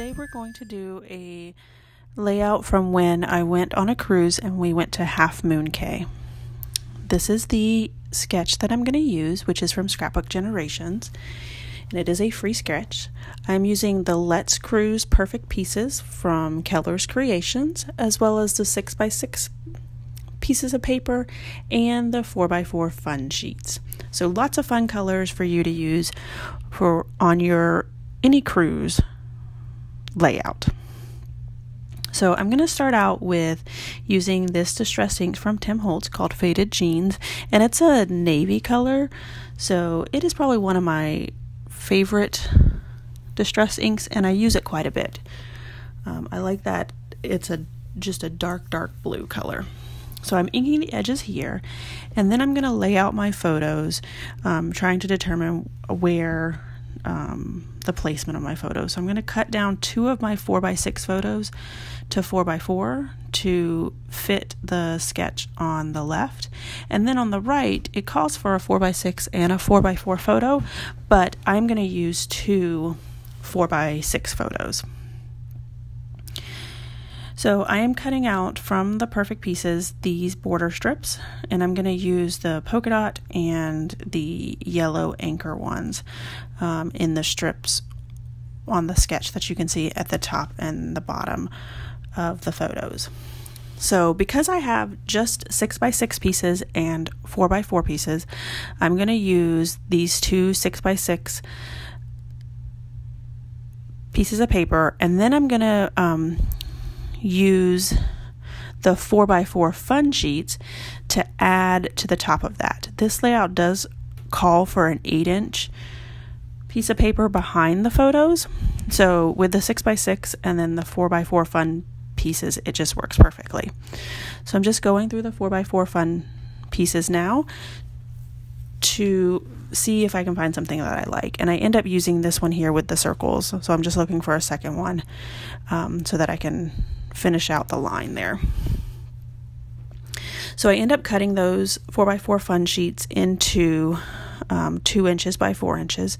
Today we're going to do a layout from when I went on a cruise and we went to Half Moon Cay. This is the sketch that I'm going to use, which is from Scrapbook Generations, and it is a free sketch. I'm using the Let's Cruise Perfect Pieces from Keller's Creations, as well as the 6x6 pieces of paper and the 4x4 fun sheets. So lots of fun colors for you to use for on your any cruise layout. So I'm going to start out with using this distress ink from Tim Holtz called Faded Jeans, and it's a navy color, so it is probably one of my favorite distress inks, and I use it quite a bit. I like that it's just a dark blue color. So I'm inking the edges here, and then I'm going to lay out my photos, trying to determine where the placement of my photos. So I'm going to cut down 2 of my 4x6 photos to 4x4 to fit the sketch on the left, and then on the right it calls for a 4x6 and a 4x4 photo, but I'm going to use 2 4x6 photos. So I am cutting out from the Perfect Pieces these border strips, and I'm going to use the polka dot and the yellow anchor ones in the strips on the sketch that you can see at the top and the bottom of the photos. So because I have just 6x6 pieces and 4x4 pieces, I'm going to use these 2 6x6 pieces of paper, and then I'm going to use the 4x4 fun sheets to add to the top of that. This layout does call for an 8-inch piece of paper behind the photos, so with the 6x6 and then the 4x4 fun pieces, it just works perfectly. So I'm just going through the 4x4 fun pieces now to see if I can find something that I like, and I end up using this one here with the circles, so I'm just looking for a second one so that I can finish out the line there. So I end up cutting those 4x4 fun sheets into 2 inches by 4 inches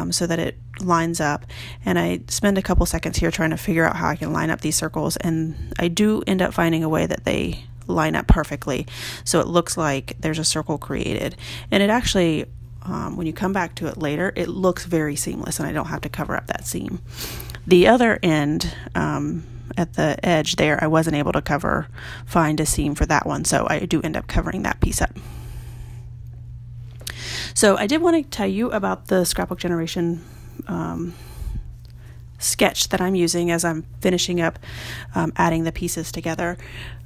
so that it lines up, and I spend a couple seconds here trying to figure out how I can line up these circles, and I do end up finding a way that they line up perfectly so it looks like there's a circle created, and it actually when you come back to it later, it looks very seamless and I don't have to cover up that seam. The other end at the edge there, I wasn't able to find a seam for that one, so I do end up covering that piece up. So I did want to tell you about the Scrapbook Generation sketch that I'm using as I'm finishing up adding the pieces together.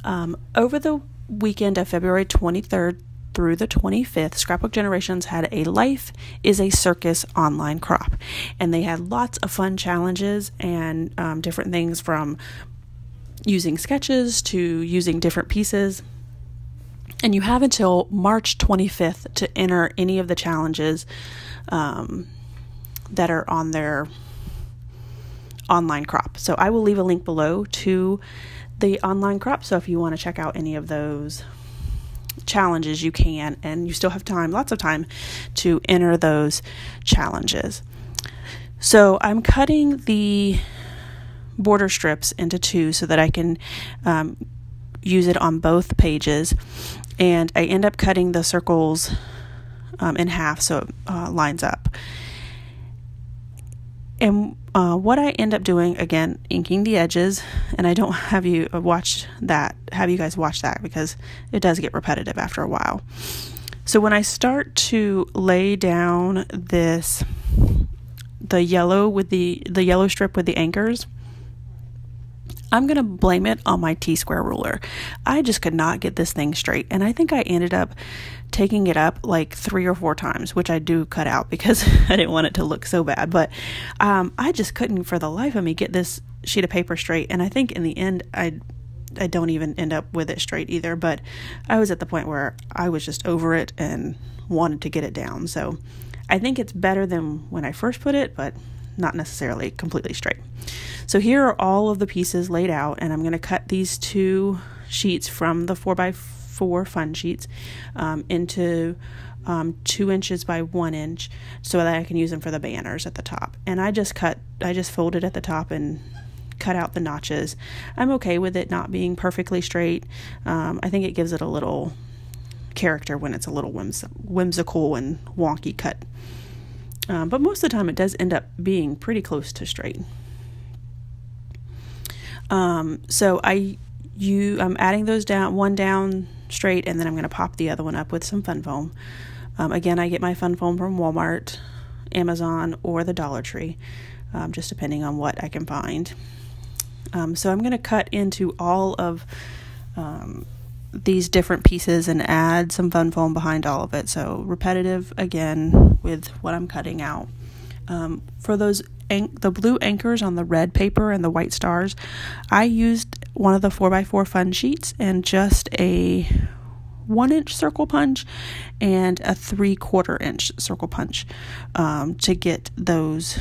Over the weekend of February 23rd through the 25th, Scrapbook Generations had a Life is a Circus online crop, and they had lots of fun challenges and different things, from using sketches to using different pieces. And you have until March 25th to enter any of the challenges that are on their online crop. So I will leave a link below to the online crop, so if you want to check out any of those challenges, you can, and you still have time, lots of time, to enter those challenges. So I'm cutting the border strips into 2 so that I can use it on both pages, and I end up cutting the circles in half so it lines up. And what I end up doing, again, inking the edges, and I don't have you guys watch that because it does get repetitive after a while. So when I start to lay down the yellow strip with the anchors, I'm going to blame it on my T-square ruler. I just could not get this thing straight, and I think I ended up taking it up like 3 or 4 times, which I do cut out because I didn't want it to look so bad, but I just couldn't for the life of me get this sheet of paper straight, and I think in the end I don't even end up with it straight either, but I was at the point where I was just over it and wanted to get it down. So I think it's better than when I first put it, but not necessarily completely straight. So here are all of the pieces laid out, and I'm going to cut these 2 sheets from the 4x4 4x4 fun sheets into 2 inches by 1 inch so that I can use them for the banners at the top. And I just folded at the top and cut out the notches. I'm okay with it not being perfectly straight. I think it gives it a little character when it's a little whimsical and wonky cut. But most of the time it does end up being pretty close to straight. So I'm adding those one down straight, and then I'm going to pop the other one up with some fun foam. Again, I get my fun foam from Walmart, Amazon, or the Dollar Tree, just depending on what I can find. So I'm going to cut into all of these different pieces and add some fun foam behind all of it. So repetitive again with what I'm cutting out. For those the blue anchors on the red paper and the white stars, I used one of the 4x4 fun sheets and just a 1-inch circle punch and a 3/4 inch circle punch to get those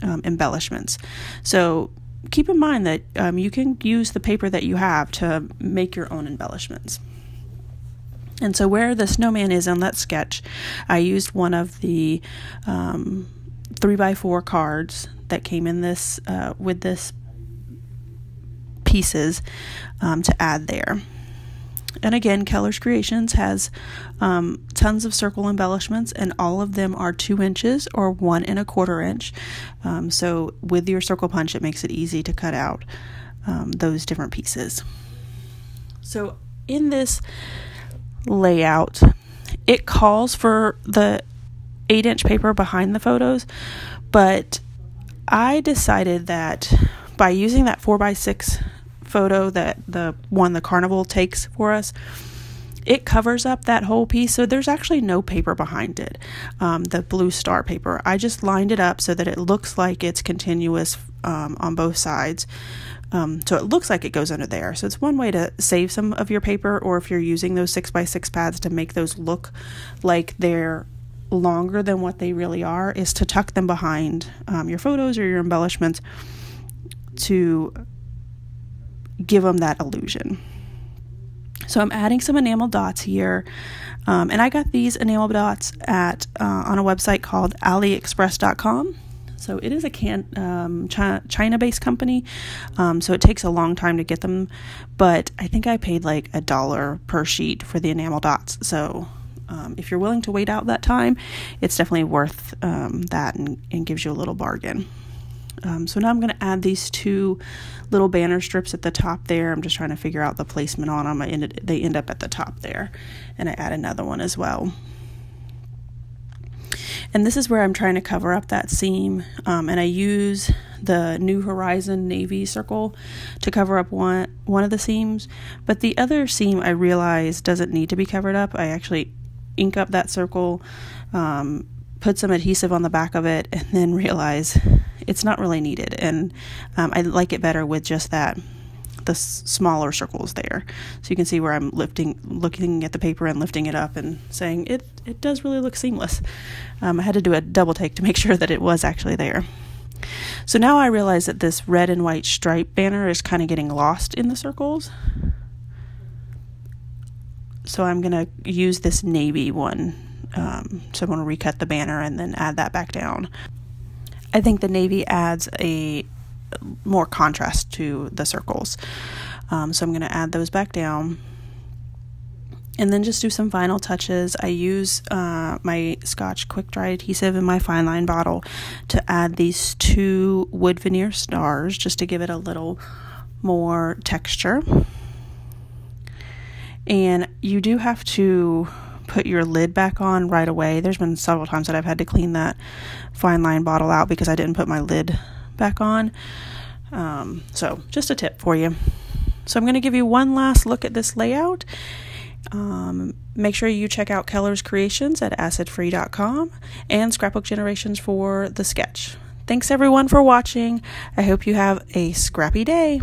embellishments. So keep in mind that you can use the paper that you have to make your own embellishments. And so where the snowman is on that sketch, I used one of the 3x4 cards that came in this with this pieces to add there. And again, Keller's Creations has tons of circle embellishments, and all of them are 2 inches or 1 1/4 inch. So with your circle punch, it makes it easy to cut out those different pieces. So in this layout, it calls for the 8-inch paper behind the photos, but I decided that by using that 4x6 photo that the carnival takes for us, it covers up that whole piece, so there's actually no paper behind it, the blue star paper. I just lined it up so that it looks like it's continuous on both sides. So it looks like it goes under there. So it's one way to save some of your paper, or if you're using those 6x6 pads to make those look like they're longer than what they really are, is to tuck them behind your photos or your embellishments to give them that illusion. So I'm adding some enamel dots here, and I got these enamel dots at on a website called aliexpress.com. So it is a China-based company, so it takes a long time to get them, but I think I paid like $1 per sheet for the enamel dots. So if you're willing to wait out that time, it's definitely worth that and gives you a little bargain. So now I'm going to add these 2 little banner strips at the top there. I'm just trying to figure out the placement on them. They end up at the top there, and I add another one as well. And this is where I'm trying to cover up that seam, and I use the New Horizon navy circle to cover up one of the seams, but the other seam I realize doesn't need to be covered up. I actually ink up that circle, put some adhesive on the back of it, and then realize it's not really needed, and I like it better with just the smaller circles there. So you can see where I'm looking at the paper and lifting it up and saying it does really look seamless. I had to do a double take to make sure that it was actually there. So now I realize that this red and white stripe banner is kind of getting lost in the circles. So I'm going to use this navy one. So I'm going to recut the banner and then add that back down. I think the navy adds a more contrast to the circles. So I'm going to add those back down and then just do some final touches. I use my Scotch quick dry adhesive in my fine line bottle to add these 2 wood veneer stars just to give it a little more texture. And you do have to put your lid back on right away. There's been several times that I've had to clean that fine line bottle out because I didn't put my lid back on. So just a tip for you. So I'm going to give you one last look at this layout. Make sure you check out Keller's Creations at acidfree.com and Scrapbook Generations for the sketch. Thanks everyone for watching. I hope you have a scrappy day.